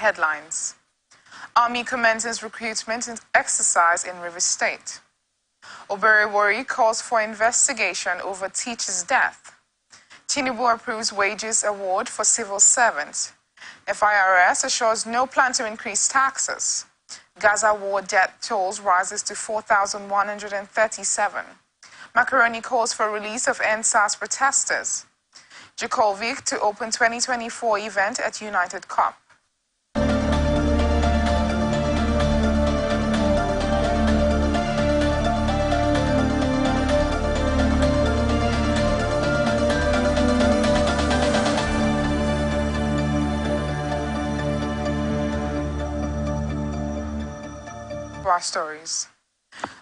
headlines. Army commences recruitment exercise in Rivers State. Oberewori calls for investigation over teacher's death. Tinubu approves wages award for civil servants. FIRS assures no plan to increase taxes. Gaza war death tolls rises to 4,137. Macaroni calls for release of NSAS protesters. Djokovic to open 2024 event at United Cup. Our stories.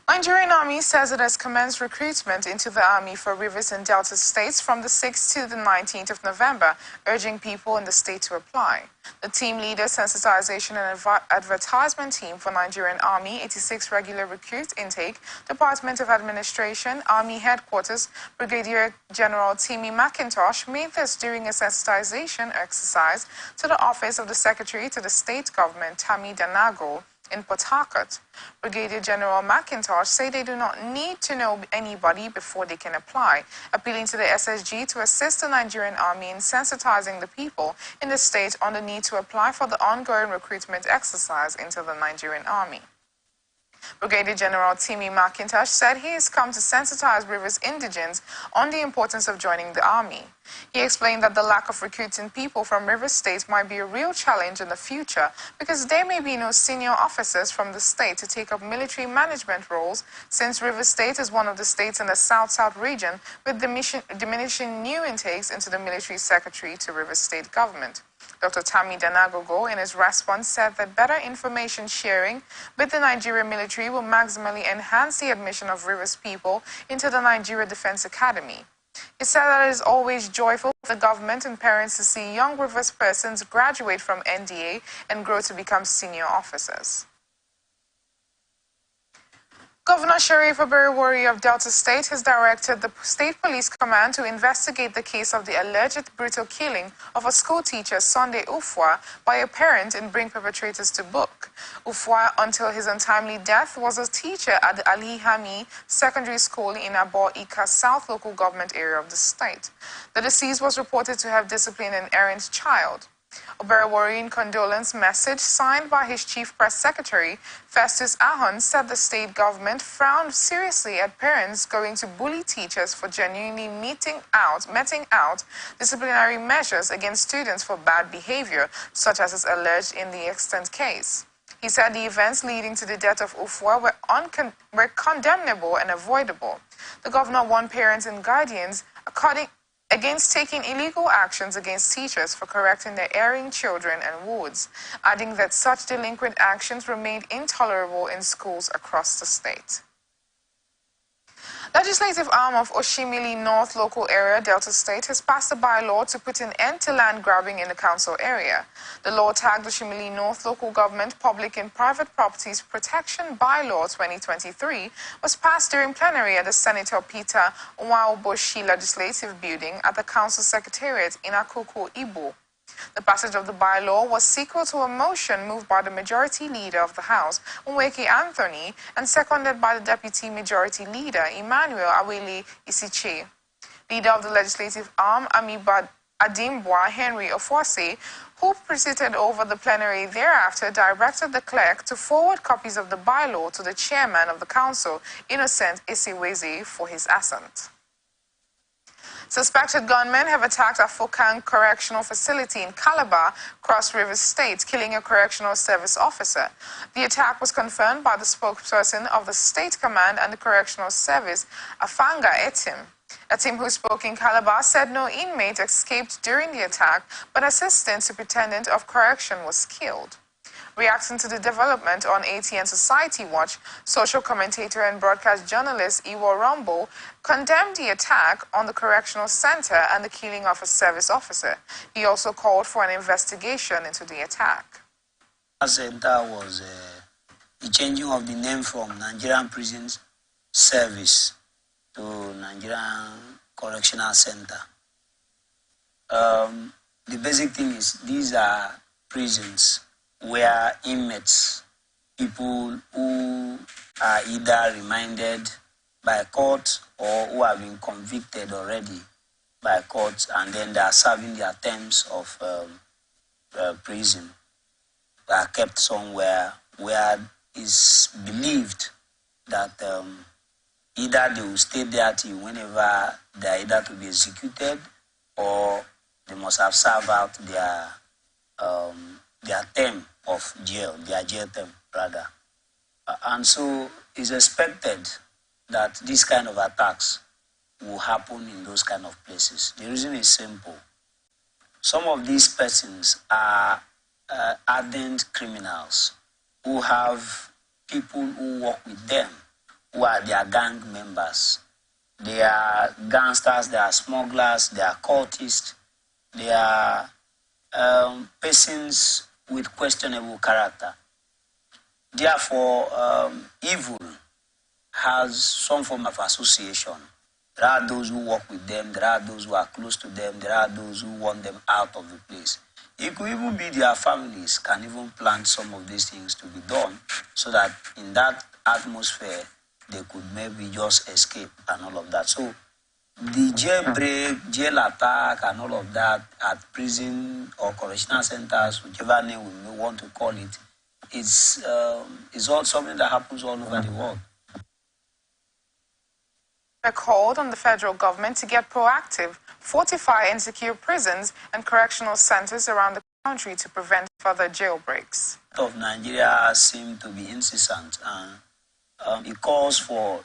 Nigerian Army says it has commenced recruitment into the Army for Rivers and Delta states from the 6th to the 19th of November, urging people in the state to apply. The team leader, sensitization and advertisement team for Nigerian Army, 86 regular recruit intake, Department of Administration, Army Headquarters, Brigadier General Timmy McIntosh made this during a sensitization exercise to the Office of the Secretary to the State Government, Tammy Danago, in Port Harcourt. Brigadier General McIntosh said they do not need to know anybody before they can apply, appealing to the SSG to assist the Nigerian Army in sensitizing the people in the state on the need to apply for the ongoing recruitment exercise into the Nigerian Army. Brigadier General Timmy McIntosh said he has come to sensitize Rivers indigents on the importance of joining the Army. He explained that the lack of recruiting people from Rivers State might be a real challenge in the future because there may be no senior officers from the state to take up military management roles, since Rivers State is one of the states in the South-South region with diminishing new intakes into the military secretary to Rivers State government. Dr. Tammy Danagogo, in his response, said that better information sharing with the Nigerian military will maximally enhance the admission of Rivers people into the Nigeria Defense Academy. He said that it is always joyful for the government and parents to see young Rivers persons graduate from NDA and grow to become senior officers. Governor Sheriff Oberewori of Delta State has directed the State Police Command to investigate the case of the alleged brutal killing of a school teacher, Sunday Ufwa, by a parent and bring perpetrators to book. Ufwa, until his untimely death, was a teacher at the Ali Hami Secondary School in Abo Ika South local government area of the state. The deceased was reported to have disciplined an errant child. Oberewori, in condolence message signed by his chief press secretary, Festus Ahon, said the state government frowned seriously at parents going to bully teachers for genuinely meting out disciplinary measures against students for bad behavior, such as is alleged in the extant case. He said the events leading to the death of Ufwa were condemnable and avoidable. The governor warned parents and guardians against taking illegal actions against teachers for correcting their erring children and wards, adding that such delinquent actions remained intolerable in schools across the state. Legislative arm of Oshimili North local area, Delta State, has passed a bylaw to put an end to land grabbing in the council area. The law, tagged Oshimili North Local Government Public and Private Properties Protection Bylaw 2023, was passed during plenary at the Senator Peter Nwaoboshi Legislative Building at the Council Secretariat in Akoko, Ibo. The passage of the bylaw was sequel to a motion moved by the Majority Leader of the House, Nweke Anthony, and seconded by the Deputy Majority Leader, Emmanuel Awele Isiche. Leader of the legislative arm, Amibad Adimbwa Henry Ofosi, who presided over the plenary thereafter, directed the clerk to forward copies of the bylaw to the chairman of the council, Innocent Isiweze, for his assent. Suspected gunmen have attacked a Fokang Correctional Facility in Calabar, Cross River State, killing a correctional service officer. The attack was confirmed by the spokesperson of the State Command and the Correctional Service, Afanga Etim. Etim, who spoke in Calabar, said no inmate escaped during the attack, but Assistant Superintendent of Correction was killed. Reacting to the development on ATN Society Watch, social commentator and broadcast journalist Iwo Rombo condemned the attack on the correctional center and the killing of a service officer. He also called for an investigation into the attack. Center was the changing of the name from Nigerian Prisons Service to Nigerian Correctional Center. The basic thing is these are prisons where inmates, people who are either remanded by court or who have been convicted already by courts, and then they are serving their terms of prison, are kept somewhere where it's believed that either they will stay there till whenever they are either to be executed, or they must have served out their term of jail, their jail term rather. And so it's expected that this kind of attacks will happen in those kind of places. The reason is simple. Some of these persons are ardent criminals who have people who work with them, who are their gang members. They are gangsters, they are smugglers, they are cultists, they are persons with questionable character. Therefore, evil has some form of association. There are those who work with them, there are those who are close to them, there are those who want them out of the place. It could even be their families can even plan some of these things to be done, so that in that atmosphere they could maybe just escape and all of that. So the jailbreak, jail attack and all of that at prison or correctional centers, whichever name we may want to call it, is all something that happens all over the world. Called on the federal government to get proactive, fortify and secure prisons and correctional centers around the country to prevent further jailbreaks. Of Nigeria seem to be incessant, and it calls for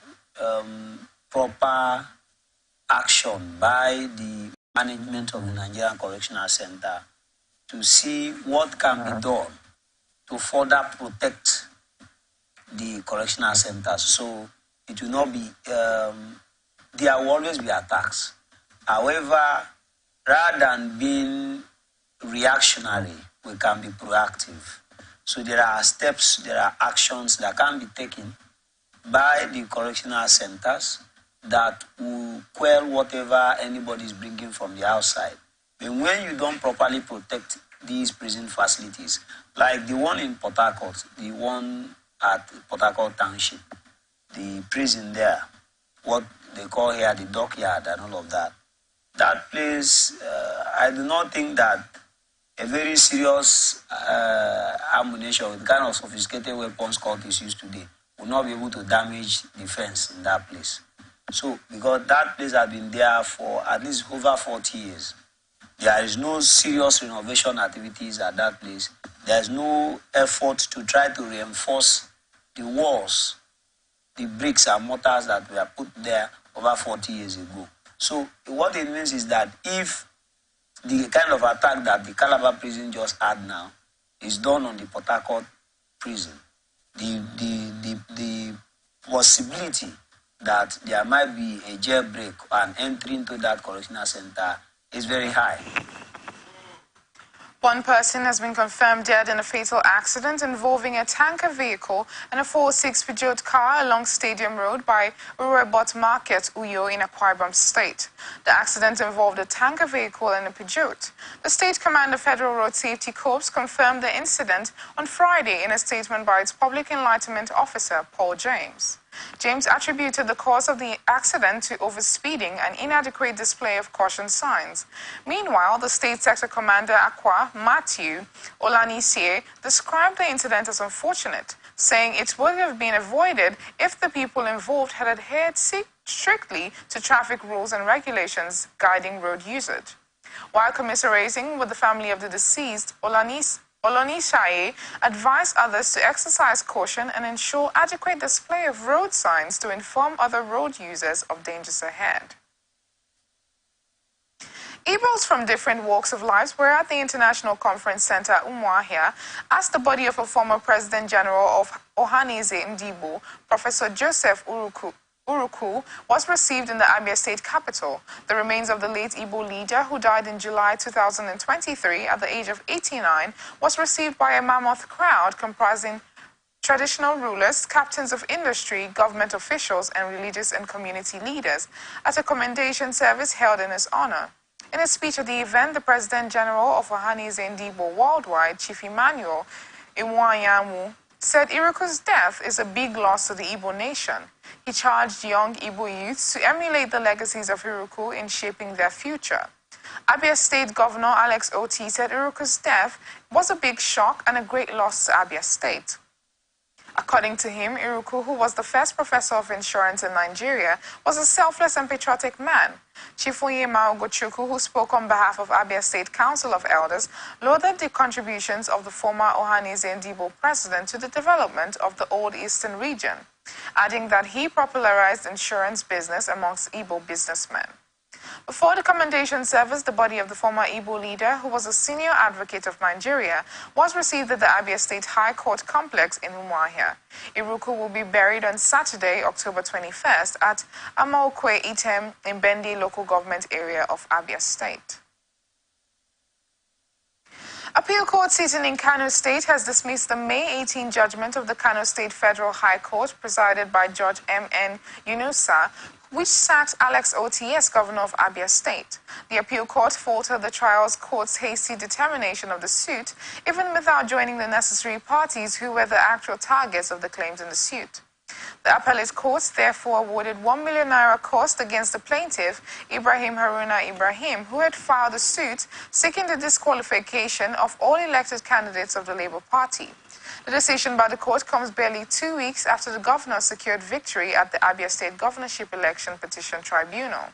proper action by the management of the Nigerian Correctional Center to see what can be done to further protect the correctional centers. So it will not be, there will always be attacks. However, rather than being reactionary, we can be proactive. So there are steps, there are actions that can be taken by the correctional centers that will quell whatever anybody is bringing from the outside. But when you don't properly protect these prison facilities, like the one in Port Harcourt, the one at Port Harcourt Township, the prison there, what they call here the dockyard and all of that, that place, I do not think that a very serious ammunition with kind of sophisticated weapons court is used today will not be able to damage the fence in that place. So, because that place has been there for at least over 40 years, there is no serious renovation activities at that place. There is no effort to try to reinforce the walls, the bricks and mortars that were put there over 40 years ago. So what it means is that if the kind of attack that the Calabar prison just had now is done on the Port Harcourt prison, the possibility that there might be a jailbreak and entry into that correctional center is very high. One person has been confirmed dead in a fatal accident involving a tanker vehicle and a 406 Peugeot car along Stadium Road by Urobot Market, Uyo in Akwa Ibom State. The accident involved a tanker vehicle and a Peugeot. The State Commander Federal Road Safety Corps confirmed the incident on Friday in a statement by its Public Enlightenment Officer, Paul James. James attributed the cause of the accident to overspeeding and inadequate display of caution signs. Meanwhile, the State Sector Commander Akwa, Matthew Olanisie, described the incident as unfortunate, saying it would have been avoided if the people involved had adhered strictly to traffic rules and regulations guiding road usage. While commiserating with the family of the deceased, Olonishaye advised others to exercise caution and ensure adequate display of road signs to inform other road users of dangers ahead. Igbos from different walks of life were at the International Conference Center Umuahia as the body of a former President General of Ohanaeze Ndigbo, Professor Joseph Uruku, was received in the Abia State capital. The remains of the late Igbo leader, who died in July 2023 at the age of 89, was received by a mammoth crowd comprising traditional rulers, captains of industry, government officials, and religious and community leaders at a commendation service held in his honor. In a speech at the event, the President General of Ohanaeze Ndigbo Worldwide, Chief Emmanuel Iwanyanwu, said Iruku's death is a big loss to the Igbo nation. He charged young Igbo youths to emulate the legacies of Iruku in shaping their future. Abia State Governor Alex Oti said Iruku's death was a big shock and a great loss to Abia State. According to him, Iruku, who was the first professor of insurance in Nigeria, was a selfless and patriotic man. Chief Onyema Ogochukwu, who spoke on behalf of Abia State Council of Elders, lauded the contributions of the former Ohanaeze Ndigbo president to the development of the Old Eastern region, adding that he popularized insurance business amongst Igbo businessmen. Before the commendation service, the body of the former Igbo leader, who was a senior advocate of Nigeria, was received at the Abia State High Court complex in Umuahia. Iruku will be buried on Saturday, October 21st at Amaokwe Item in Bendi local government area of Abia State. Appeal court sitting in Kano State has dismissed the May 18 judgment of the Kano State Federal High Court presided by Judge M.N. Yunusa, which sacked Alex Oti as governor of Abia State. The appeal court faulted the trial court's hasty determination of the suit, even without joining the necessary parties who were the actual targets of the claims in the suit. The appellate court therefore awarded 1 million naira cost against the plaintiff, Ibrahim Haruna Ibrahim, who had filed a suit seeking the disqualification of all elected candidates of the Labour Party. The decision by the court comes barely 2 weeks after the governor secured victory at the Abia State Governorship Election Petition Tribunal.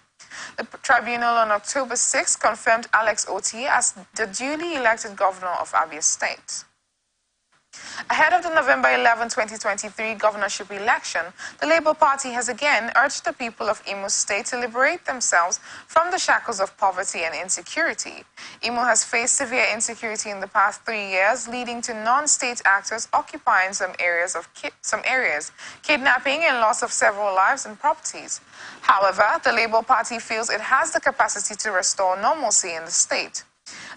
The tribunal on October 6 confirmed Alex Oti as the duly elected governor of Abia State. Ahead of the November 11, 2023 governorship election, the Labour Party has again urged the people of Imo State to liberate themselves from the shackles of poverty and insecurity. Imo has faced severe insecurity in the past 3 years, leading to non-state actors occupying some areas, kidnapping and loss of several lives and properties. However, the Labour Party feels it has the capacity to restore normalcy in the state.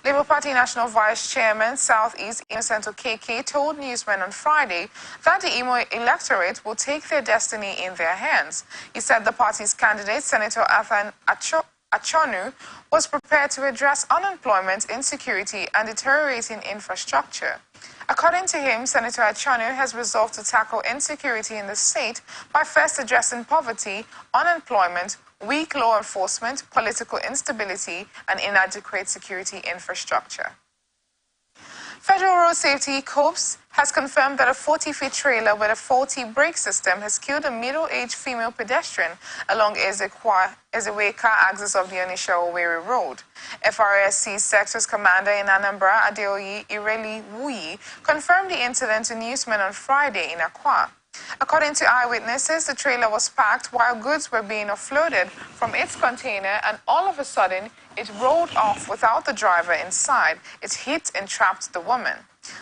Labour Party National Vice Chairman Southeast Innocento KK told newsmen on Friday that the Imo electorate will take their destiny in their hands. He said the party's candidate, Senator Athan Achonu, was prepared to address unemployment, insecurity, and deteriorating infrastructure. According to him, Senator Achonu has resolved to tackle insecurity in the state by first addressing poverty, unemployment, weak law enforcement, political instability, and inadequate security infrastructure. Federal Road Safety Corps has confirmed that a 40-feet trailer with a faulty brake system has killed a middle-aged female pedestrian along Ezeweka axis of the Onitsha-Owerri Road. FRSC Sectors Commander in Anambra, Adeoyi Ireli Wuyi, confirmed the incident to newsmen on Friday in Akwa. According to eyewitnesses, the trailer was packed while goods were being offloaded from its container, and all of a sudden, it rolled off without the driver inside. It hit and trapped the woman.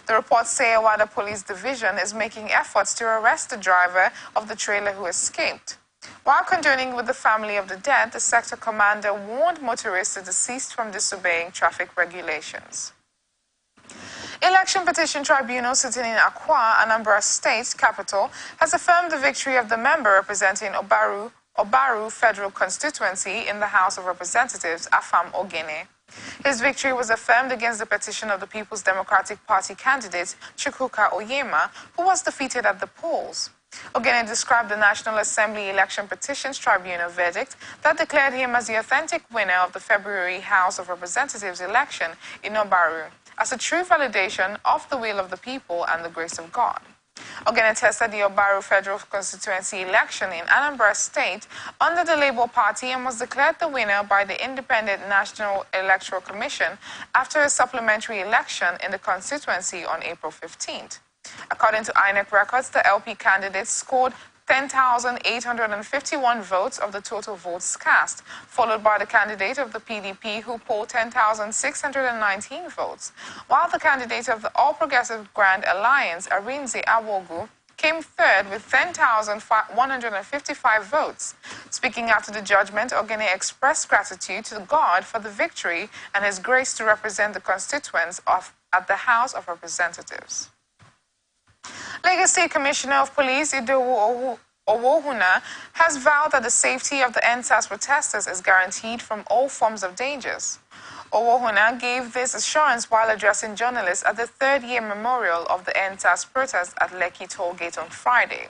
The reports say Awada Police Division is making efforts to arrest the driver of the trailer who escaped. While condoning with the family of the dead, the sector commander warned motorists to desist from disobeying traffic regulations. Election Petition Tribunal sitting in Akwa, Anambra State capital, has affirmed the victory of the member representing Obaru Federal Constituency in the House of Representatives, Afam Ogene. His victory was affirmed against the petition of the People's Democratic Party candidate, Chukwuka Oyema, who was defeated at the polls. Ogene described the National Assembly Election Petitions Tribunal verdict that declared him as the authentic winner of the February House of Representatives election in Obaru, as a true validation of the will of the people and the grace of God. Ogene tested the Obaru Federal Constituency election in Anambra State under the Labour Party and was declared the winner by the Independent National Electoral Commission after a supplementary election in the constituency on April 15th. According to INEC records, the LP candidate scored 10,851 votes of the total votes cast, followed by the candidate of the PDP who polled 10,619 votes, while the candidate of the All Progressive Grand Alliance, Arinze Awogu, came third with 10,155 votes. Speaking after the judgment, Ogene expressed gratitude to God for the victory and his grace to represent the constituents at the House of Representatives. Lagos State Commissioner of Police Idowu Owohuna has vowed that the safety of the NSAS protesters is guaranteed from all forms of dangers. Owohuna gave this assurance while addressing journalists at the third-year memorial of the NSAS protest at Lekki Tollgate on Friday.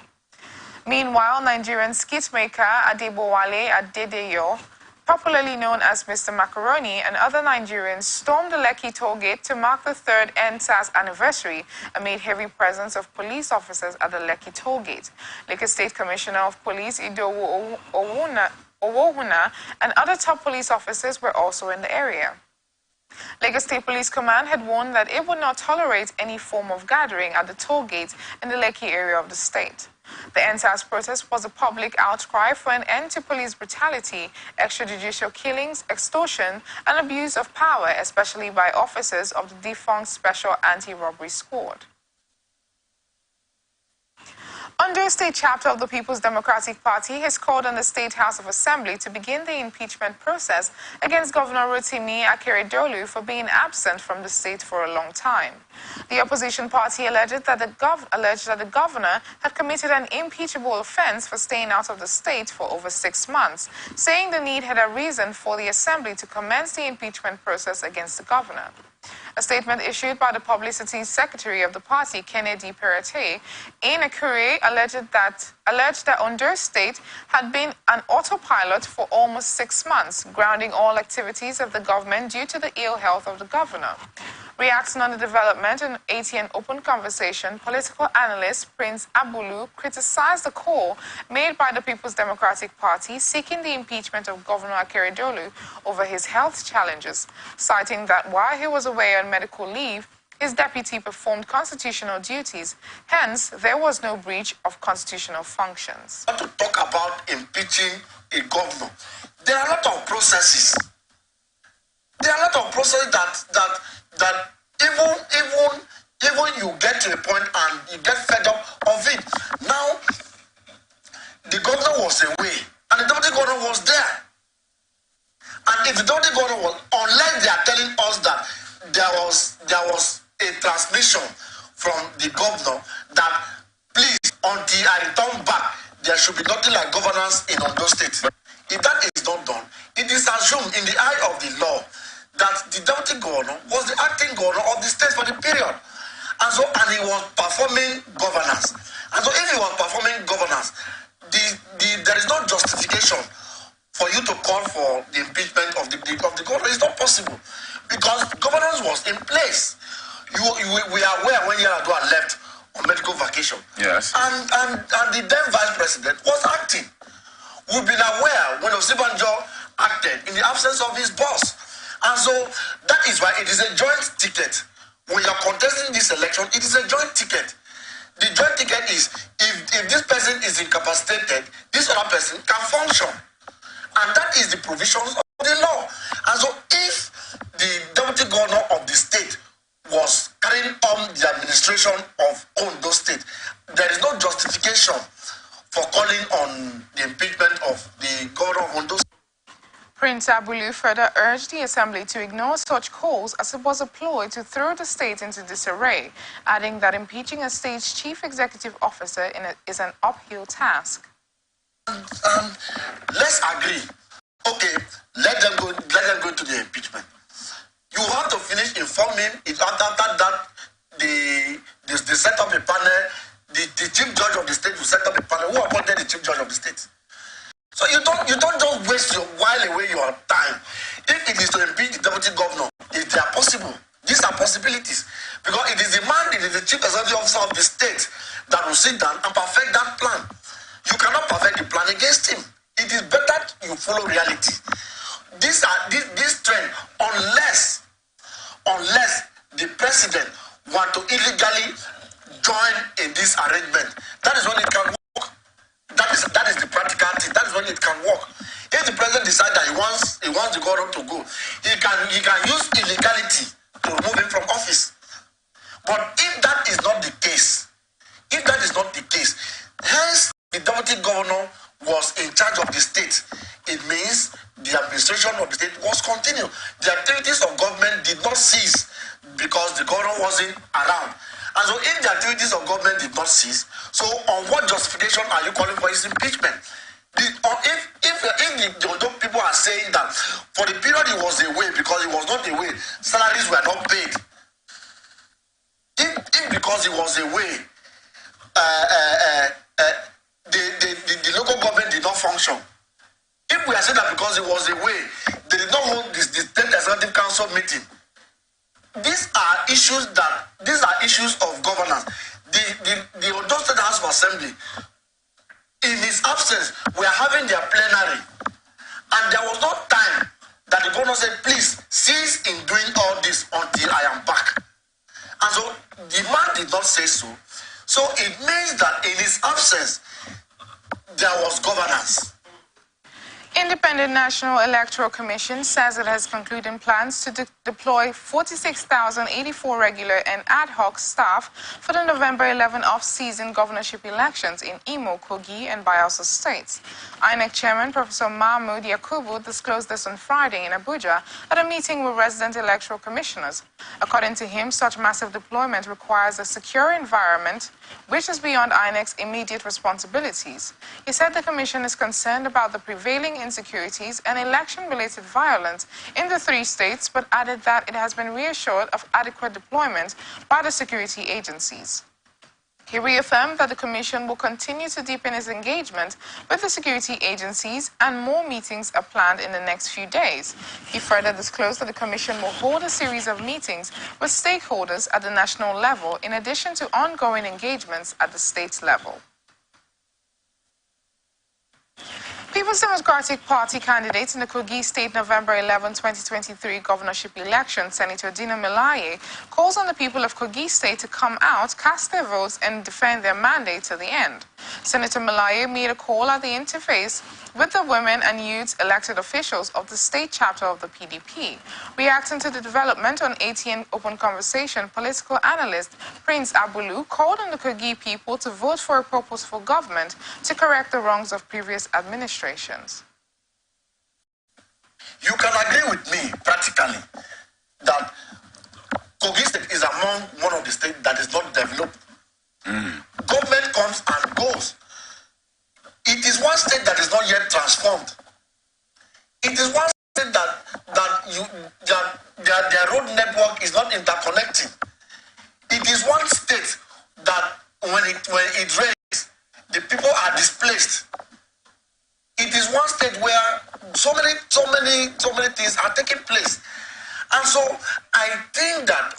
Meanwhile, Nigerian skit maker Adebowale Adedeyo, popularly known as Mr. Macaroni, and other Nigerians stormed the Lekki Tollgate to mark the third NSAS anniversary amid heavy presence of police officers at the Lekki Tollgate. Lagos State Commissioner of Police Idowu Owohuna and other top police officers were also in the area. Lagos State Police Command had warned that it would not tolerate any form of gathering at the toll gate in the Lekki area of the state. The NSAS protest was a public outcry for an end to police brutality, extrajudicial killings, extortion, and abuse of power, especially by officers of the defunct Special Anti-Robbery Squad. Ondo State chapter of the People's Democratic Party has called on the State House of Assembly to begin the impeachment process against Governor Rotimi Akeredolu for being absent from the state for a long time. The opposition party alleged that the governor had committed an impeachable offense for staying out of the state for over 6 months, saying the need had arisen for the Assembly to commence the impeachment process against the governor. A statement issued by the Publicity Secretary of the party, Kennedy Perrette, in Akure alleged that Ondo State had been an autopilot for almost 6 months, grounding all activities of the government due to the ill health of the governor. Reacting on the development in ATN Open Conversation, political analyst Prince Abulu criticized the call made by the People's Democratic Party seeking the impeachment of Governor Akeredolu over his health challenges, citing that while he was away on medical leave, his deputy performed constitutional duties. Hence, there was no breach of constitutional functions. To talk about impeaching a governor, there are a lot of processes. There are a lot of processes that even you get to a point and you get fed up of it. Now, the governor was away and the deputy governor was there. And if the deputy governor was, unless they are telling us that there was a transmission from the governor that please, until I return back, there should be nothing like governance in Ondo State. If that is not done, it is assumed in the eye of the law that the deputy governor was the acting governor of the state for the period. And he was performing governance. And so if he was performing governance, there is no justification for you to call for the impeachment of the governor. It's not possible because governance was in place. We are aware when Yaradua left on medical vacation. Yes. And the then vice president was acting. We've been aware when Osibanjo acted in the absence of his boss. And so that is why it is a joint ticket. When you're contesting this election, it is a joint ticket. The joint ticket is if this person is incapacitated, this other person can function. And that is the provisions of the law. And so if the deputy governor of the state was carrying on the administration of Ondo State, there is no justification for calling on the impeachment of the governor of Ondo State. Prince Abulu further urged the Assembly to ignore such calls as it was a ploy to throw the state into disarray, adding that impeaching a state's chief executive officer is an uphill task. Let's agree. Okay, let them go to the impeachment. You have to finish informing if after that they set up a panel, the chief judge of the state will set up a panel. Who appointed the chief judge of the state? So you don't just waste while away your time. If it is to impeach the deputy governor, if they are possible, these are possibilities. Because it is the chief executive officer of the state that will sit down and perfect that plan. You cannot perfect the plan against him. It is better you follow reality. This trend, unless the president want to illegally join in this arrangement, that is when it can work. That is the practical thing. That is when it can work. If the president decides that he wants the governor to go, he can use illegality to remove him from office. But if that is not the case, hence the deputy governor was in charge of the state, it means the administration of the state was continued. The activities of government did not cease because the governor wasn't around. And so if the activities of government did not cease, so on what justification are you calling for his impeachment? If the people are saying that for the period he was away, because he was not away, salaries were not paid. If because he was away, the local government did not function. If we are saying that because he was away, they did not hold the state executive council meeting. These are issues of governance. The Ondo State House of Assembly, in his absence, we are having their plenary, and there was no time that the governor said, please cease in doing all this until I am back. And so the man did not say so. So it means that in his absence, there was governance. Independent National Electoral Commission says it has concluded plans to deploy 46,084 regular and ad hoc staff for the November 11 off-season governorship elections in Imo, Kogi, and Bayelsa states. INEC Chairman Professor Mahmoud Yakubu disclosed this on Friday in Abuja at a meeting with resident electoral commissioners. According to him, such massive deployment requires a secure environment, which is beyond INEC's immediate responsibilities. He said the commission is concerned about the prevailing insecurities and election-related violence in the three states, but added that it has been reassured of adequate deployment by the security agencies. He reaffirmed that the Commission will continue to deepen its engagement with the security agencies, and more meetings are planned in the next few days. He further disclosed that the Commission will hold a series of meetings with stakeholders at the national level, in addition to ongoing engagements at the state level. People's Democratic Party candidate in the Kogi State November 11, 2023 governorship election, Senator Dino Melaye, calls on the people of Kogi State to come out, cast their votes, and defend their mandate to the end. Senator Melaye made a call at the interface with the women and youth elected officials of the state chapter of the PDP. Reacting to the development on ATN Open Conversation, political analyst Prince Abulu called on the Kogi people to vote for a purposeful government to correct the wrongs of previous administrations. You can agree with me practically that Kogi State is among one of the states that is not developed. Government comes and goes. It is one state that is not yet transformed. It is one state that their road network is not interconnecting. It is one state that when it rains, the people are displaced. It is one state where so many things are taking place. And so I think that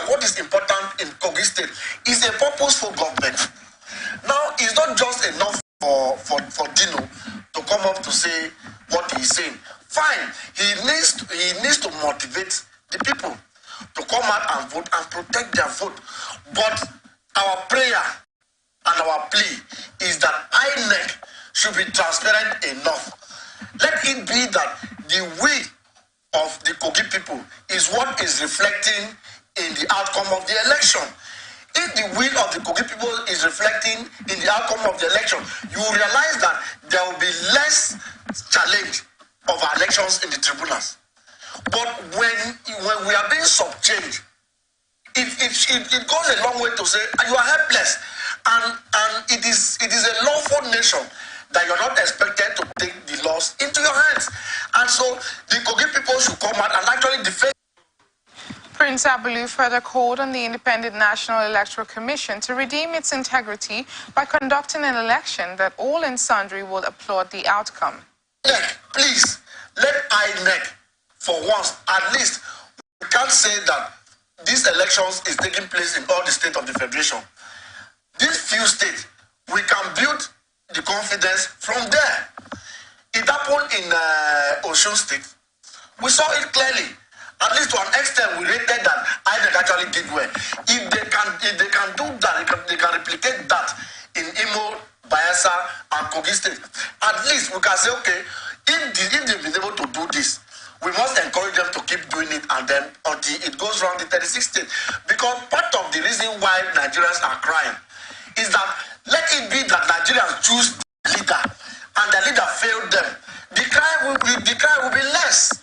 what is important in Kogi State is a purposeful government. Now, it's not just enough for Dino to come up to say what he's saying. Fine, he needs to motivate the people to come out and vote and protect their vote. But our prayer and our plea is that INEC should be transparent enough. Let it be that the will of the Kogi people is what is reflecting in the outcome of the election. If the will of the Kogi people is reflecting in the outcome of the election, you will realize that there will be less challenge of our elections in the tribunals. But when we are being subchanged, it goes a long way to say you are helpless, and it is a lawful nation that you're not expected to take the laws into your hands. And so the Kogi people should come out and actually defend. Prince Abulu further called on the Independent National Electoral Commission to redeem its integrity by conducting an election that all and sundry will applaud the outcome. Please, let INEC, for once, at least, we can't say that these elections is taking place in all the states of the Federation. These few states, we can build the confidence from there. It happened in Osun State. We saw it clearly. At least to an extent, we rated that INEC actually did well. If they can do that, they can replicate that in Imo, Bayelsa, and Kogi State. At least we can say, okay, if they've been able to do this, we must encourage them to keep doing it, and then until it goes around the 36 states. Because part of the reason why Nigerians are crying is that let it be that Nigerians choose the leader and the leader failed them. The cry will be less.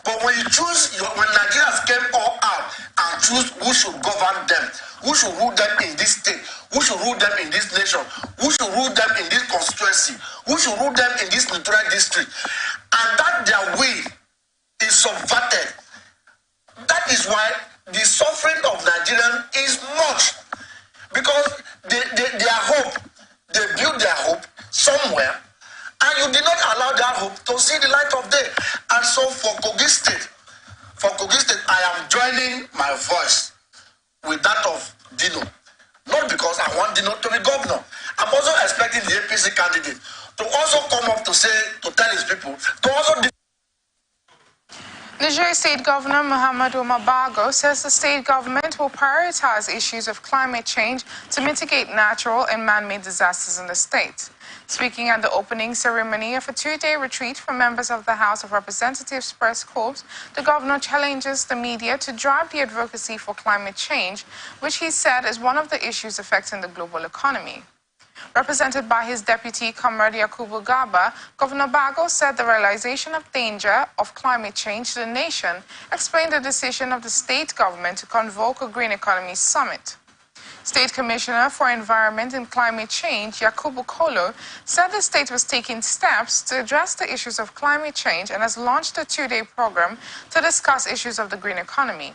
But when you choose, when Nigerians came all out and and choose who should govern them, who should rule them in this state, who should rule them in this nation, who should rule them in this constituency, who should rule them in this senatorial district, and that their will is subverted. That is why the suffering of Nigerians is much, because their hope, they build their hope somewhere, and you did not allow that hope to see the light of day. And so for Kogi State, I am joining my voice with that of Dino. Not because I want Dino to be governor. I'm also expecting the APC candidate to also come up to tell his people, to also... Nigeria State Governor Muhammad Umar Bago says the state government will prioritize issues of climate change to mitigate natural and man-made disasters in the state. Speaking at the opening ceremony of a two-day retreat for members of the House of Representatives Press Corps, the governor challenges the media to drive the advocacy for climate change, which he said is one of the issues affecting the global economy. Represented by his deputy, Comrade Yakubu Garba, Governor Bago said the realization of danger of climate change to the nation explained the decision of the state government to convoke a Green Economy Summit. State Commissioner for Environment and Climate Change, Yakubu Kolo, said the state was taking steps to address the issues of climate change and has launched a two-day program to discuss issues of the green economy.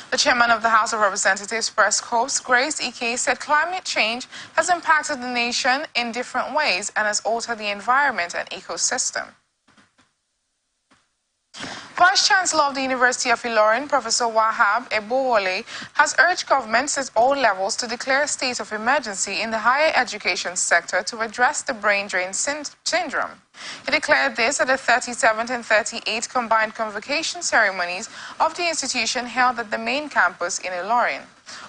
The chairman of the House of Representatives Press Corps, Grace Ike, said climate change has impacted the nation in different ways and has altered the environment and ecosystem. Vice-Chancellor of the University of Ilorin, Professor Wahab Ebowole, has urged governments at all levels to declare a state of emergency in the higher education sector to address the brain drain syndrome. He declared this at the 37th and 38th combined convocation ceremonies of the institution held at the main campus in Ilorin.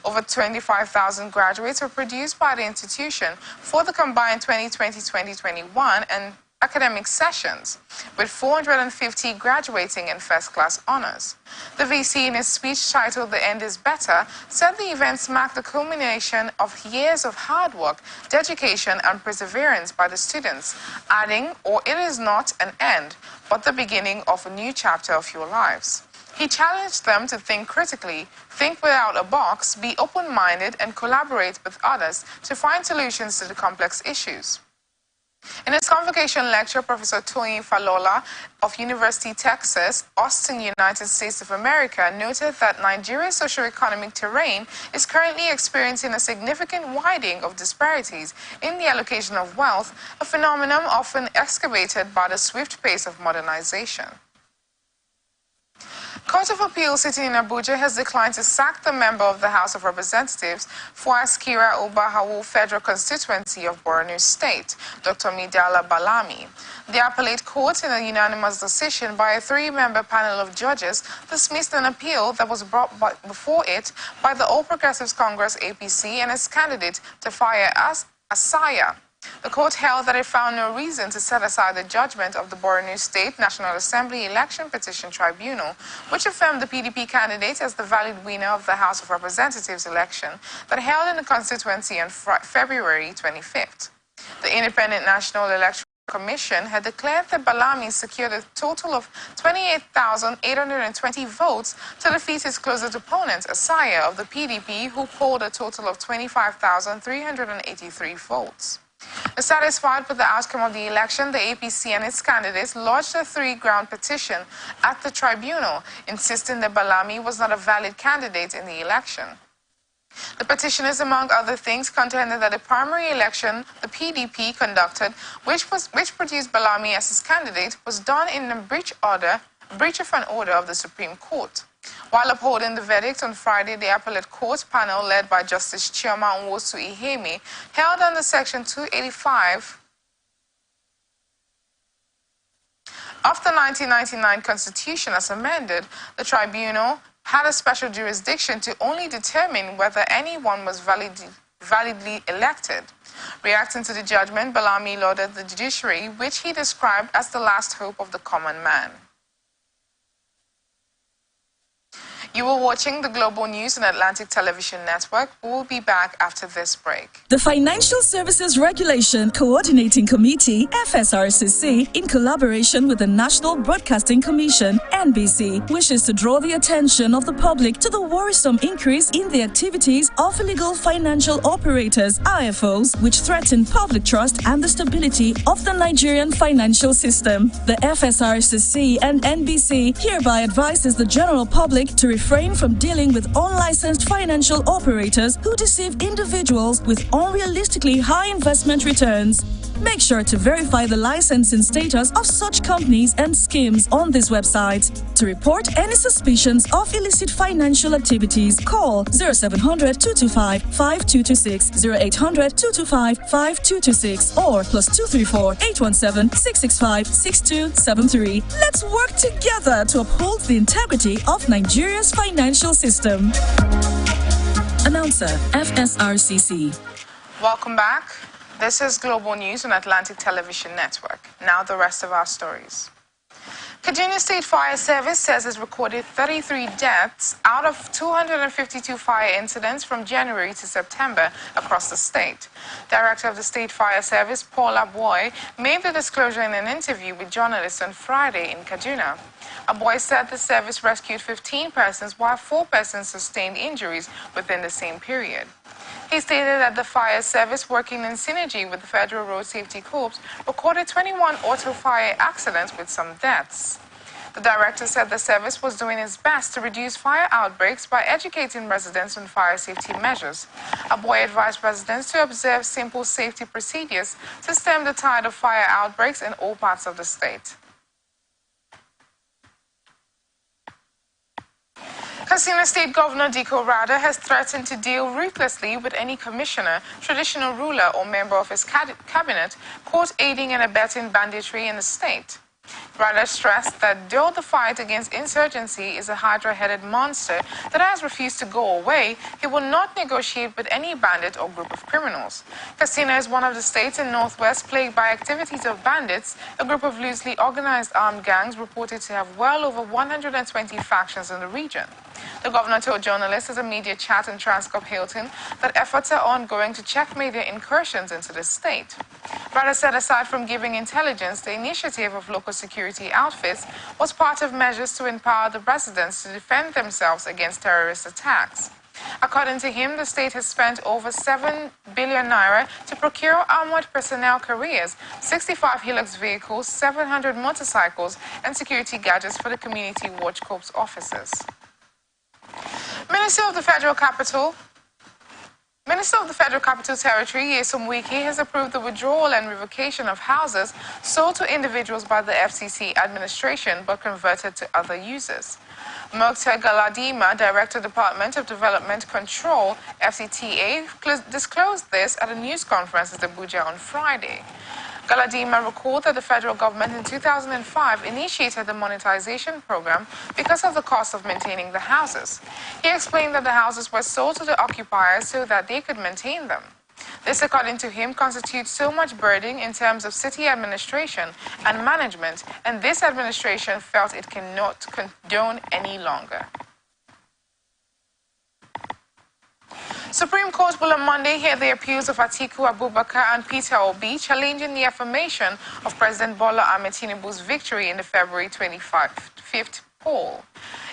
Over 25,000 graduates were produced by the institution for the combined 2020-2021 and academic sessions, with 450 graduating in first-class honors. The VC, in his speech titled "The End is Better," said the events mark the culmination of years of hard work, dedication, and perseverance by the students, adding, "It is not an end, but the beginning of a new chapter of your lives." He challenged them to think critically, think without a box, be open-minded, and collaborate with others to find solutions to the complex issues. In his convocation lecture, Professor Tony Falola of University Texas, Austin, United States of America, noted that Nigeria's socioeconomic terrain is currently experiencing a significant widening of disparities in the allocation of wealth, a phenomenon often excavated by the swift pace of modernization. Court of Appeal sitting in Abuja has declined to sack the member of the House of Representatives for Askira Obahawu Federal Constituency of Borno State, Dr. Midala Balami. The appellate court, in a unanimous decision by a three-member panel of judges, dismissed an appeal that was brought before it by the All Progressives Congress APC and its candidate Tafaya Asaya. The court held that it found no reason to set aside the judgment of the Borno State National Assembly Election Petition Tribunal, which affirmed the PDP candidate as the valid winner of the House of Representatives election that held in the constituency on February 25th. The Independent National Election Commission had declared that Balami secured a total of 28,820 votes to defeat his closest opponent, Asaya of the PDP, who polled a total of 25,383 votes. Dissatisfied with the outcome of the election, the APC and its candidates lodged a three-ground petition at the tribunal, insisting that Balami was not a valid candidate in the election. The petitioners, among other things, contended that the primary election the PDP conducted, which produced Balami as its candidate, was done in a breach of an order of the Supreme Court. While upholding the verdict on Friday, the appellate court panel, led by Justice Chioma Nwosu Ihemi, held under Section 285 of the 1999 Constitution as amended. The tribunal had a special jurisdiction to only determine whether anyone was validly elected. Reacting to the judgment, Balami lauded the judiciary, which he described as the last hope of the common man. You are watching the Global News on Atlantic Television Network. We will be back after this break. The Financial Services Regulation Coordinating Committee, FSRCC, in collaboration with the National Broadcasting Commission, NBC, wishes to draw the attention of the public to the worrisome increase in the activities of illegal financial operators, IFOs, which threaten public trust and the stability of the Nigerian financial system. The FSRCC and NBC hereby advises the general public to refrain from dealing with unlicensed financial operators who deceive individuals with unrealistically high investment returns. Make sure to verify the licensing status of such companies and schemes on this website. To report any suspicions of illicit financial activities, call 0700 225 5226, 0800 225 5226, or +234 817 665 6273. Let's work together to uphold the integrity of Nigeria's financial system. Announcer, FSRCC. Welcome back. This is Global News on Atlantic Television Network. Now the rest of our stories. Kaduna State Fire Service says it's recorded 33 deaths out of 252 fire incidents from January to September across the state. Director of the State Fire Service, Paula Boy, made the disclosure in an interview with journalists on Friday in Kaduna. Boy said the service rescued 15 persons while 4 persons sustained injuries within the same period. He stated that the fire service, working in synergy with the Federal Road Safety Corps, recorded 21 auto fire accidents with some deaths. The director said the service was doing its best to reduce fire outbreaks by educating residents on fire safety measures. Boy advised residents to observe simple safety procedures to stem the tide of fire outbreaks in all parts of the state. Katsina State Governor Diko Rada has threatened to deal ruthlessly with any commissioner, traditional ruler, or member of his cabinet caught aiding and abetting banditry in the state. Rada stressed that though the fight against insurgency is a hydra-headed monster that has refused to go away, he will not negotiate with any bandit or group of criminals. Katsina is one of the states in Northwest plagued by activities of bandits, a group of loosely organized armed gangs reported to have well over 120 factions in the region. The governor told journalists at a media chat in Transcorp Hilton that efforts are ongoing to checkmate their incursions into the state. Rada said aside from giving intelligence, the initiative of local security outfits was part of measures to empower the residents to defend themselves against terrorist attacks. According to him, the state has spent over 7 billion naira to procure armored personnel carriers, 65 Hilux vehicles, 700 motorcycles, and security gadgets for the Community Watch Corps officers. Minister of the Federal Capital Territory, Yesom Wiki, has approved the withdrawal and revocation of houses sold to individuals by the FCC administration but converted to other users. Mokta Galadima, Director, Department of Development Control, FCTA, disclosed this at a news conference at Abuja on Friday. Galadima recalled that the federal government in 2005 initiated the monetization program because of the cost of maintaining the houses. He explained that the houses were sold to the occupiers so that they could maintain them. This, according to him, constitutes so much burden in terms of city administration and management, and this administration felt it cannot condone any longer. Supreme Court will on Monday hear the appeals of Atiku Abubakar and Peter Obi challenging the affirmation of President Bola Ahmed Tinubu's victory in the February 25th poll.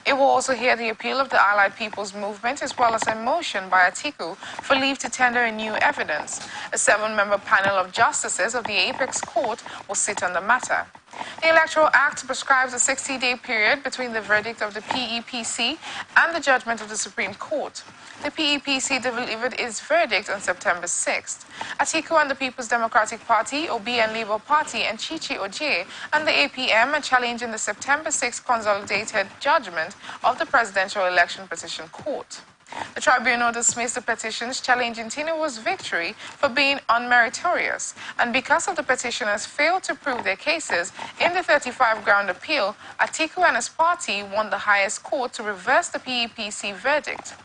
It will also hear the appeal of the Allied People's Movement as well as a motion by Atiku for leave to tender new evidence. A 7-member panel of justices of the Apex Court will sit on the matter. The Electoral Act prescribes a 60-day period between the verdict of the PEPC and the judgment of the Supreme Court. The PEPC delivered its verdict on September 6th. Atiku and the People's Democratic Party, Obi and Labour Party, and Chichi Oje and the APM are challenging the September 6th consolidated judgment of the Presidential Election Petition Court. The tribunal dismissed the petitions challenging Tinubu's victory for being unmeritorious, and because of the petitioners failed to prove their cases in the 35-ground appeal, Atiku and his party won the highest court to reverse the PEPC verdict.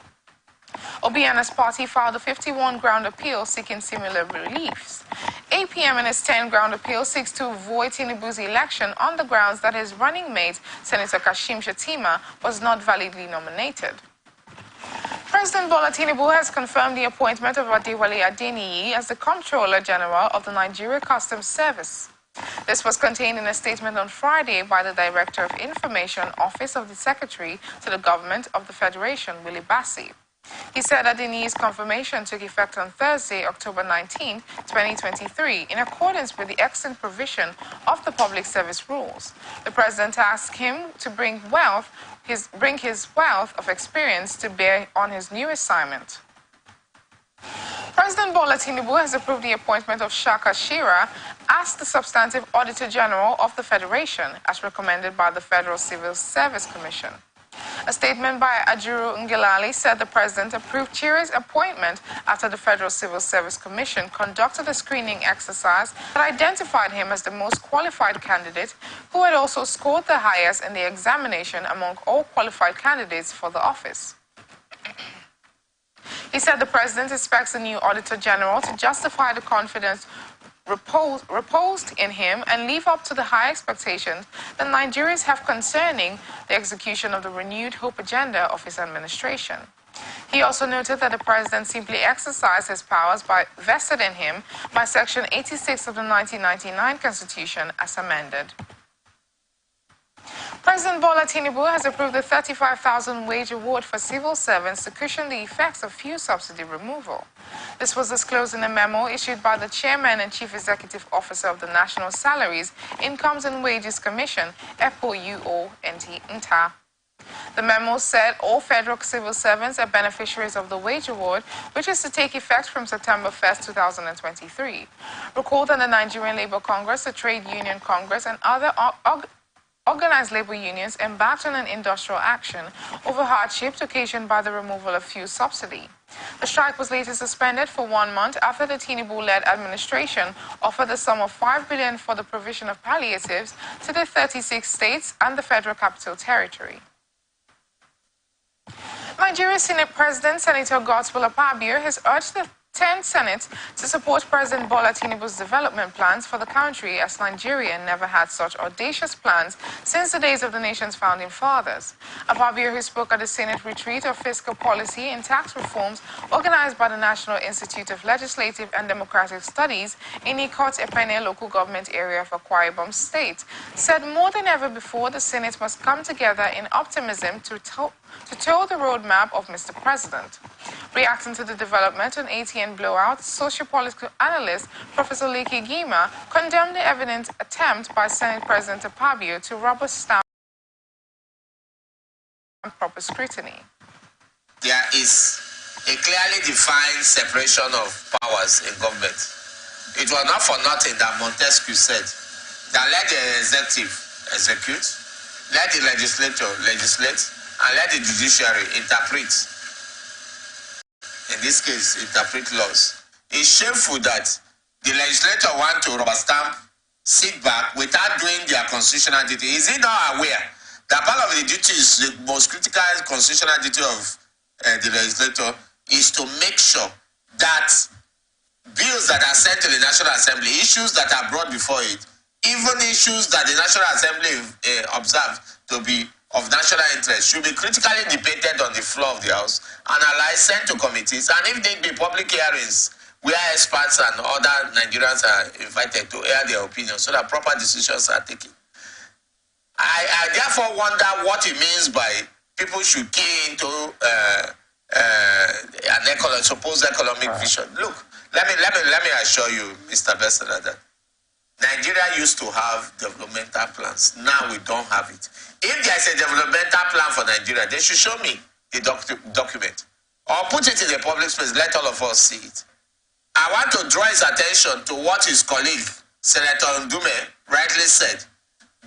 Obi and his party filed a 51-ground appeal seeking similar reliefs. 8 p.m. in his 10-ground appeal seeks to avoid Tinubu's election on the grounds that his running mate, Senator Kashim Shettima, was not validly nominated. President Bola Tinubu has confirmed the appointment of Adewale Adeniyi as the Comptroller General of the Nigeria Customs Service. This was contained in a statement on Friday by the Director of Information Office of the Secretary to the Government of the Federation, Willie Bassi. He said Adeniyi's confirmation took effect on Thursday, October 19, 2023, in accordance with the extant provision of the Public Service Rules. The President asked him to bring his wealth of experience to bear on his new assignment. President Bola Tinubu has approved the appointment of Shaka Shira as the Substantive Auditor General of the Federation, as recommended by the Federal Civil Service Commission. A statement by Ajuru Ngilali said the president approved Chira's appointment after the Federal Civil Service Commission conducted a screening exercise that identified him as the most qualified candidate, who had also scored the highest in the examination among all qualified candidates for the office. He said the president expects the new Auditor General to justify the confidence reposed in him and live up to the high expectations that Nigerians have concerning the execution of the renewed hope agenda of his administration. He also noted that the president simply exercised his powers vested in him by Section 86 of the 1999 Constitution as amended. President Bola Tinubu has approved the 35,000 wage award for civil servants to cushion the effects of fuel subsidy removal. This was disclosed in a memo issued by the Chairman and Chief Executive Officer of the National Salaries, Incomes and Wages Commission, FOUO-NTA. The memo said all federal civil servants are beneficiaries of the wage award, which is to take effect from September 1st, 2023. Recall that the Nigerian Labour Congress, the Trade Union Congress, and other organized labor unions embarked on an industrial action over hardships occasioned by the removal of fuel subsidy. The strike was later suspended for 1 month after the Tinubu-led administration offered the sum of $5 billion for the provision of palliatives to the 36 states and the Federal Capital Territory. Nigeria's Senate President, Senator Godswill Akpabio, has urged the 10th Senate to support President Bola Tinubu's development plans for the country, as Nigeria never had such audacious plans since the days of the nation's founding fathers. Akpabio, who spoke at the Senate retreat of fiscal policy and tax reforms organized by the National Institute of Legislative and Democratic Studies in Ikot Epene local government area of Akwa Ibom State, said more than ever before the Senate must come together in optimism to tow the roadmap of Mr. President. Reacting to the development on ATN blowout, socio-political analyst Professor Leke Gima condemned the evident attempt by Senate President Akpabio to rubber stamp proper scrutiny. There is a clearly defined separation of powers in government. It was not for nothing that Montesquieu said that let the executive execute, let the legislature legislate, and let the judiciary interpret. In this case, interpret laws. It's shameful that the legislature want to rubber stamp, sit back without doing their constitutional duty. Is he not aware that part of the duty is the most critical constitutional duty of the legislature is to make sure that bills that are sent to the National Assembly, issues that are brought before it, even issues that the National Assembly observes to be of national interest should be critically debated on the floor of the House, analyzed, sent to committees, and if there be public hearings where experts and other Nigerians are invited to air their opinions so that proper decisions are taken. I therefore wonder what it means by people should key into an supposed economic vision. Look, let me assure you, Mr. Besserer, that Nigeria used to have developmental plans. Now we don't have it. If there is a developmental plan for Nigeria, they should show me the document or put it in the public space. Let all of us see it. I want to draw his attention to what his colleague, Senator Ndume, rightly said.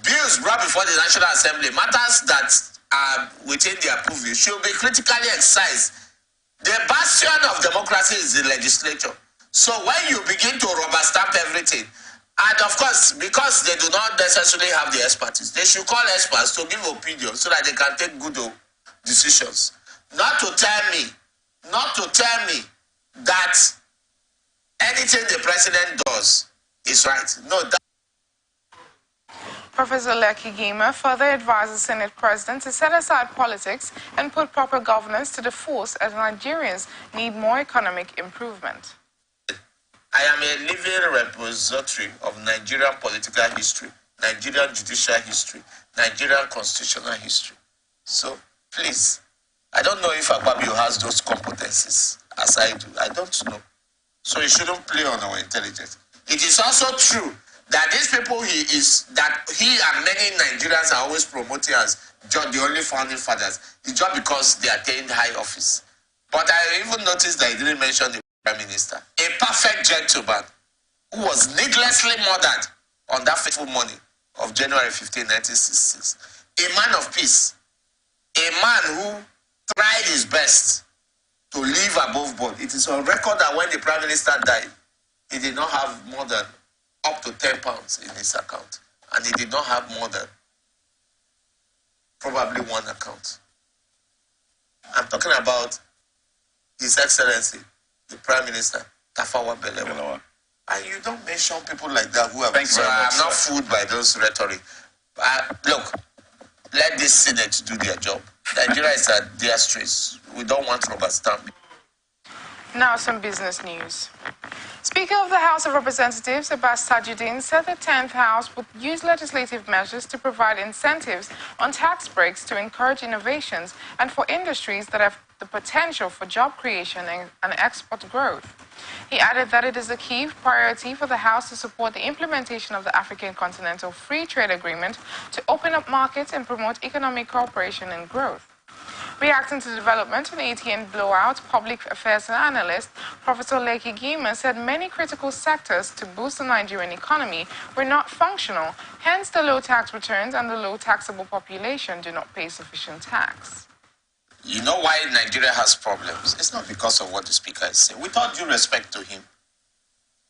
Bills brought before the National Assembly, matters that are within their purview, should be critically excised. The bastion of democracy is the legislature. So when you begin to rubber stamp everything, and of course, because they do not necessarily have the expertise, they should call experts to give opinions so that they can take good decisions. Not to tell me that anything the president does is right. No, that Professor Lekki Gima further advised the Senate President to set aside politics and put proper governance to the force as Nigerians need more economic improvement. I am a living repository of Nigerian political history, Nigerian judicial history, Nigerian constitutional history. So, please, I don't know if Akpabio has those competencies as I do. I don't know. So he shouldn't play on our intelligence. It is also true that these people he and many Nigerians are always promoting as just the only founding fathers. It's just because they attained high office. But I even noticed that he didn't mention the Prime Minister. A perfect gentleman who was needlessly murdered on that fateful morning of January 15, 1966. A man of peace. A man who tried his best to live above board. It is on record that when the Prime Minister died, he did not have more than up to £10 in his account. And he did not have more than probably one account. I'm talking about His Excellency, the Prime Minister, Tafawa Balewa. And you don't mention people like that who have... Thanks very much, I'm not fooled by those rhetoric. Look, let this Senate do their job. Nigeria is at their streets. We don't want rubber stamp. Now some business news. Speaker of the House of Representatives, Abbas Tajuddin, said the 10th House would use legislative measures to provide incentives on tax breaks to encourage innovations and for industries that have the potential for job creation and export growth. He added that it is a key priority for the House to support the implementation of the African Continental Free Trade Agreement to open up markets and promote economic cooperation and growth. Reacting to the development in ATN blowout, public affairs analyst Professor Lekki Gima said many critical sectors to boost the Nigerian economy were not functional, hence the low tax returns and the low taxable population do not pay sufficient tax. You know why Nigeria has problems? It's not because of what the speaker is saying. With all due respect to him,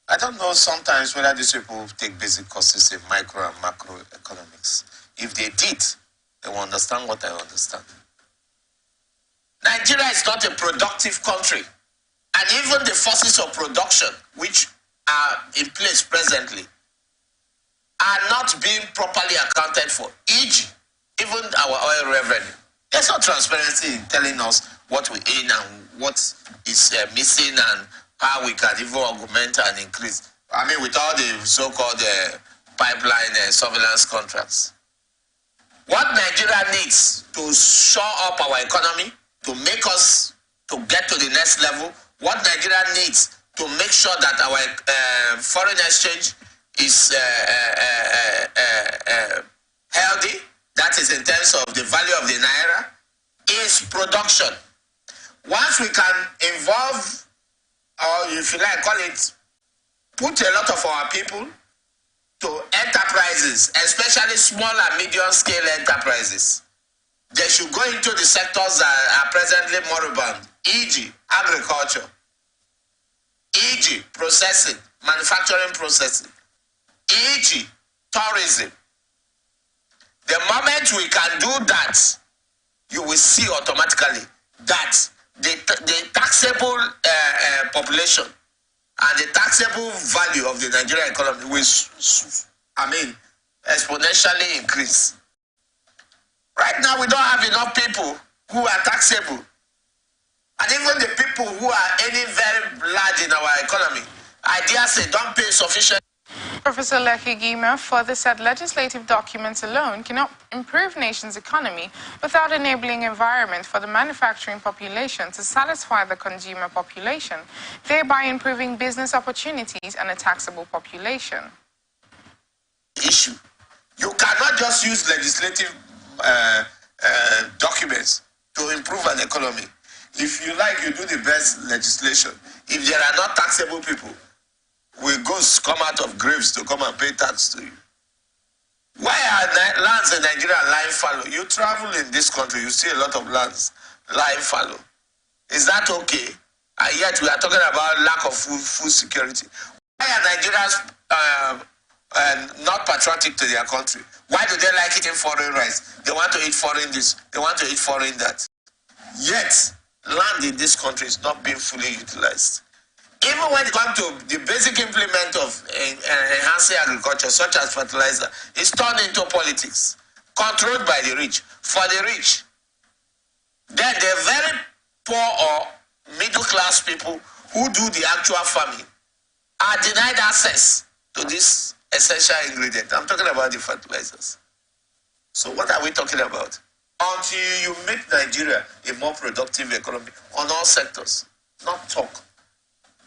I don't know sometimes whether these people take basic courses in micro and macro economics. If they did, they will understand what I understand. Nigeria is not a productive country. And even the forces of production, which are in place presently, are not being properly accounted for. E.g., even our oil revenue. There's no transparency in telling us what we earn and what is missing and how we can even augment and increase. I mean, with all the so-called pipeline surveillance contracts. What Nigeria needs to shore up our economy, to make us to get to the next level, what Nigeria needs to make sure that our foreign exchange is healthy, that is in terms of the value of the naira, is production. Once we can involve, or if you like, call it, put a lot of our people to enterprises, especially small and medium scale enterprises, they should go into the sectors that are presently moribund, e.g., agriculture, e.g., processing, manufacturing processing, e.g., tourism. The moment we can do that, you will see automatically that the taxable population and the taxable value of the Nigerian economy will, exponentially increase. Right now, we don't have enough people who are taxable. And even the people who are earning very large in our economy, I dare say, don't pay sufficient. Professor Lekki Gima further said legislative documents alone cannot improve nation's economy without enabling environment for the manufacturing population to satisfy the consumer population, thereby improving business opportunities and a taxable population. Issue. You cannot just use legislative documents to improve an economy. If you like, you do the best legislation. If there are not taxable people, will ghosts come out of graves to come and pay tax to you? Why are lands in Nigeria lying fallow? You travel in this country, you see a lot of lands lying fallow. Is that okay? And yet we are talking about lack of food security. Why are Nigerians not patriotic to their country? Why do they like eating foreign rice? They want to eat foreign this, they want to eat foreign that. Yet, land in this country is not being fully utilized. even when it comes to the basic implement of enhancing agriculture, such as fertilizer, it's turned into politics, controlled by the rich, for the rich. Then the very poor or middle class people who do the actual farming are denied access to this essential ingredient. I'm talking about the fertilizers. So what are we talking about? Until you make Nigeria a more productive economy on all sectors, not talk.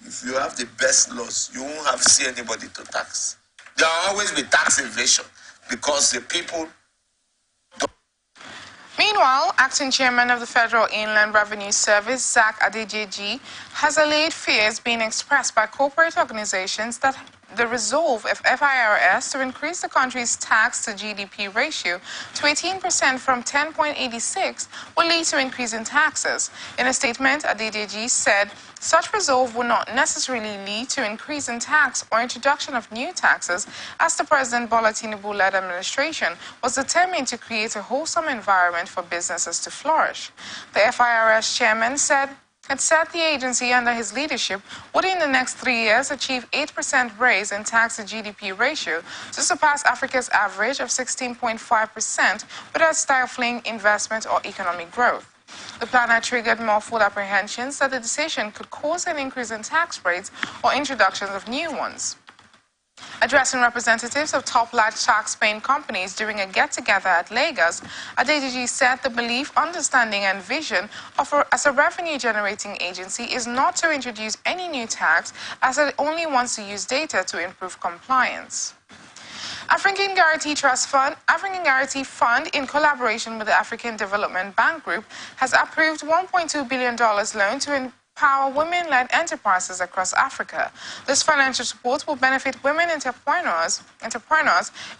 If you have the best laws, you won't have to see anybody to tax. There will always be tax evasion because the people. Meanwhile, acting chairman of the Federal Inland Revenue Service, Zach Adejeji, has allayed fears being expressed by corporate organizations that the resolve of FIRS to increase the country's tax to GDP ratio to 18% from 10.86 will lead to increase in taxes. In a statement, Adejeji said such resolve will not necessarily lead to increase in tax or introduction of new taxes, as the President Bola Tinubu-led administration was determined to create a wholesome environment for businesses to flourish. The FIRS chairman had said the agency under his leadership would in the next 3 years achieve 8% raise in tax to GDP ratio to surpass Africa's average of 16.5% without stifling investment or economic growth. The plan had triggered muffled apprehensions that the decision could cause an increase in tax rates or introductions of new ones. Addressing representatives of top large tax-paying companies during a get-together at Lagos, Adejeji said the belief, understanding and vision as a revenue-generating agency is not to introduce any new tax, as it only wants to use data to improve compliance. African Guarantee Fund, in collaboration with the African Development Bank Group, has approved $1.2 billion loan to empower women-led enterprises across Africa. This financial support will benefit women entrepreneurs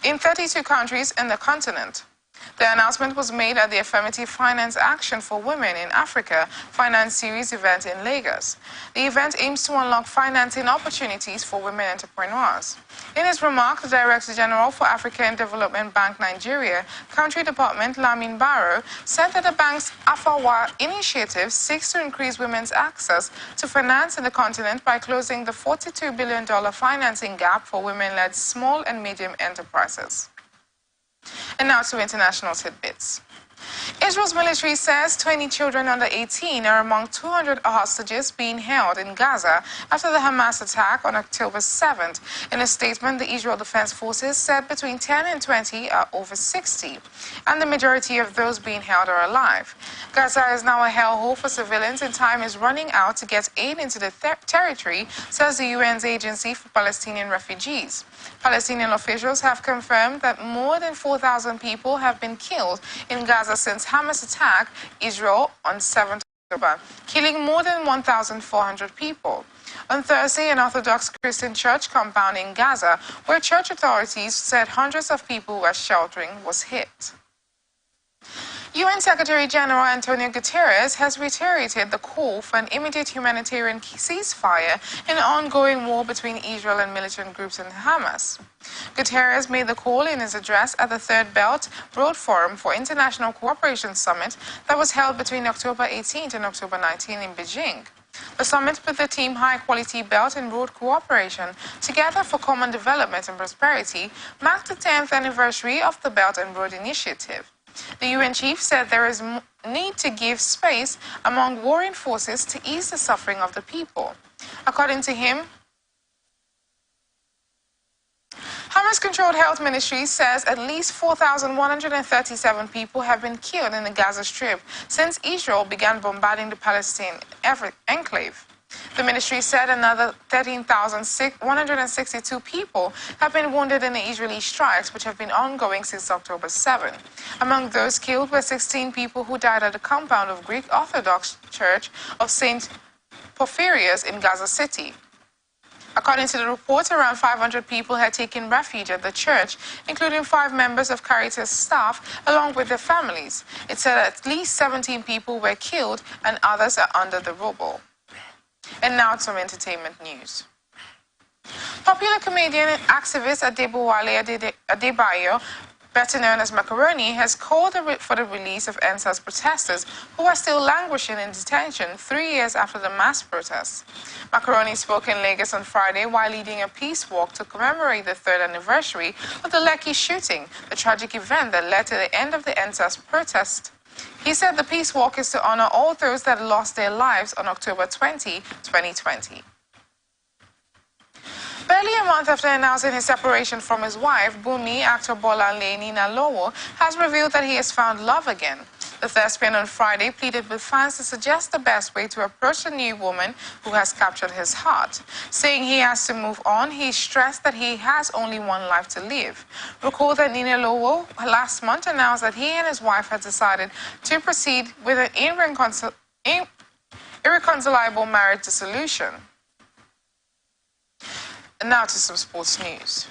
in 32 countries in the continent. The announcement was made at the Affirmative Finance Action for Women in Africa Finance Series event in Lagos. The event aims to unlock financing opportunities for women entrepreneurs. In his remarks, the Director General for African Development Bank Nigeria, Country Department Lamin Barrow, said that the bank's Afawa initiative seeks to increase women's access to finance in the continent by closing the $42 billion financing gap for women-led small and medium enterprises. And now to international tidbits. Israel's military says 20 children under 18 are among 200 hostages being held in Gaza after the Hamas attack on October 7th. In a statement, the Israel Defense Forces said between 10 and 20 are over 60, and the majority of those being held are alive. Gaza is now a hellhole for civilians, and time is running out to get aid into the territory, says the UN's Agency for Palestinian Refugees. Palestinian officials have confirmed that more than 4,000 people have been killed in Gaza since Hamas attacked Israel on 7th October, killing more than 1,400 people. On Thursday, an Orthodox Christian church compound in Gaza, where church authorities said hundreds of people were sheltering, was hit. UN Secretary General Antonio Guterres has reiterated the call for an immediate humanitarian ceasefire in the ongoing war between Israel and militant groups and Hamas. Guterres made the call in his address at the Third Belt Road Forum for International Cooperation Summit that was held between October 18th and October 19th in Beijing. The summit put the theme High-Quality Belt and Road Cooperation Together for Common Development and Prosperity marked the 10th anniversary of the Belt and Road Initiative. The UN chief said there is need to give space among warring forces to ease the suffering of the people. According to him, Hamas-controlled Health Ministry says at least 4,137 people have been killed in the Gaza Strip since Israel began bombarding the Palestinian enclave. The ministry said another 13,162 people have been wounded in the Israeli strikes, which have been ongoing since October 7. Among those killed were 16 people who died at the compound of Greek Orthodox Church of St. Porphyrius in Gaza City. According to the report, around 500 people had taken refuge at the church, including 5 members of Caritas staff, along with their families. It said at least 17 people were killed and others are under the rubble. And now some entertainment news. Popular comedian and activist Adebowale Adebayo better known as Macaroni, has called for the release of NSAS protesters who are still languishing in detention 3 years after the mass protests. Macaroni spoke in Lagos on Friday while leading a peace walk to commemorate the 3rd anniversary of the Lekki shooting, the tragic event that led to the end of the NSAS protest. He said the peace walk is to honor all those that lost their lives on October 20, 2020. Barely a month after announcing his separation from his wife, Bunmi actor Bolanle Ninalowo has revealed that he has found love again. The thespian on Friday pleaded with fans to suggest the best way to approach the new woman who has captured his heart. Saying he has to move on, he stressed that he has only one life to live. Recall that Ninalowo last month announced that he and his wife had decided to proceed with an irreconcilable marriage dissolution. And now to some sports news.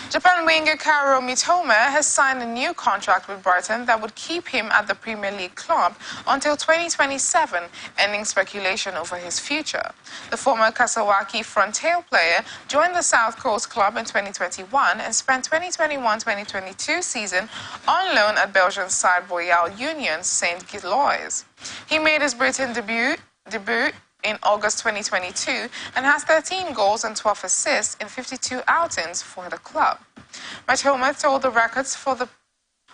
Japan winger Kaoru Mitoma has signed a new contract with Brighton that would keep him at the Premier League club until 2027, ending speculation over his future. The former Kasawaki Frontale player joined the South Coast club in 2021 and spent 2021-2022 season on loan at Belgian side Royal Union St. Gilloise. He made his Britain debut in August 2022 and has 13 goals and 12 assists in 52 outings for the club. Mitoma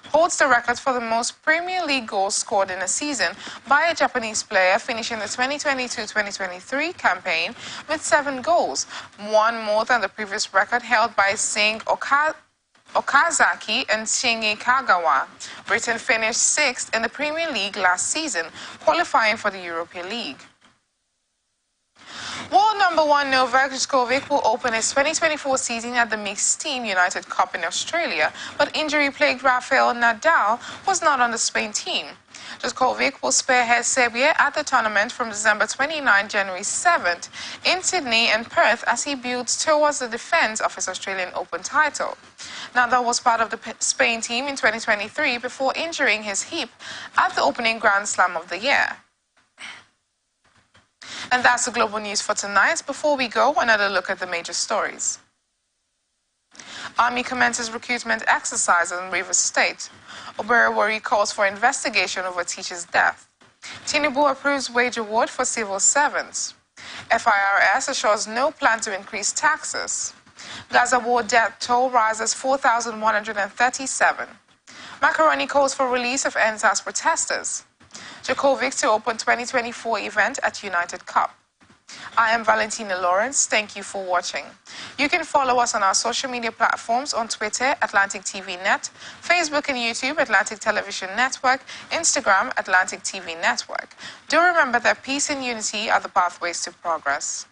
holds the record for the most Premier League goals scored in a season by a Japanese player, finishing the 2022-2023 campaign with 7 goals, one more than the previous record held by Sing Okazaki and Shinji Kagawa. Britain finished 6th in the Premier League last season, qualifying for the Europa League. World number 1 Novak Djokovic will open his 2024 season at the Mixed Team United Cup in Australia, but injury-plagued Rafael Nadal was not on the Spain team. Djokovic will spearhead Serbia at the tournament from December 29, January 7th in Sydney and Perth as he builds towards the defense of his Australian Open title. Nadal was part of the Spain team in 2023 before injuring his hip at the opening Grand Slam of the year. And that's the global news for tonight. Before we go, another look at the major stories. Army commences recruitment exercise in Rivers State. Oberewori calls for investigation over teacher's death. Tinubu approves wage award for civil servants. FIRS assures no plan to increase taxes. Gaza war death toll rises 4,137. Macaroni calls for release of NSAS protesters. Djokovic to open 2024 event at United Cup. I am Valentina Lawrence. Thank you for watching. You can follow us on our social media platforms on Twitter, Atlantic TV Net, Facebook and YouTube, Atlantic Television Network, Instagram, Atlantic TV Network. Do remember that peace and unity are the pathways to progress.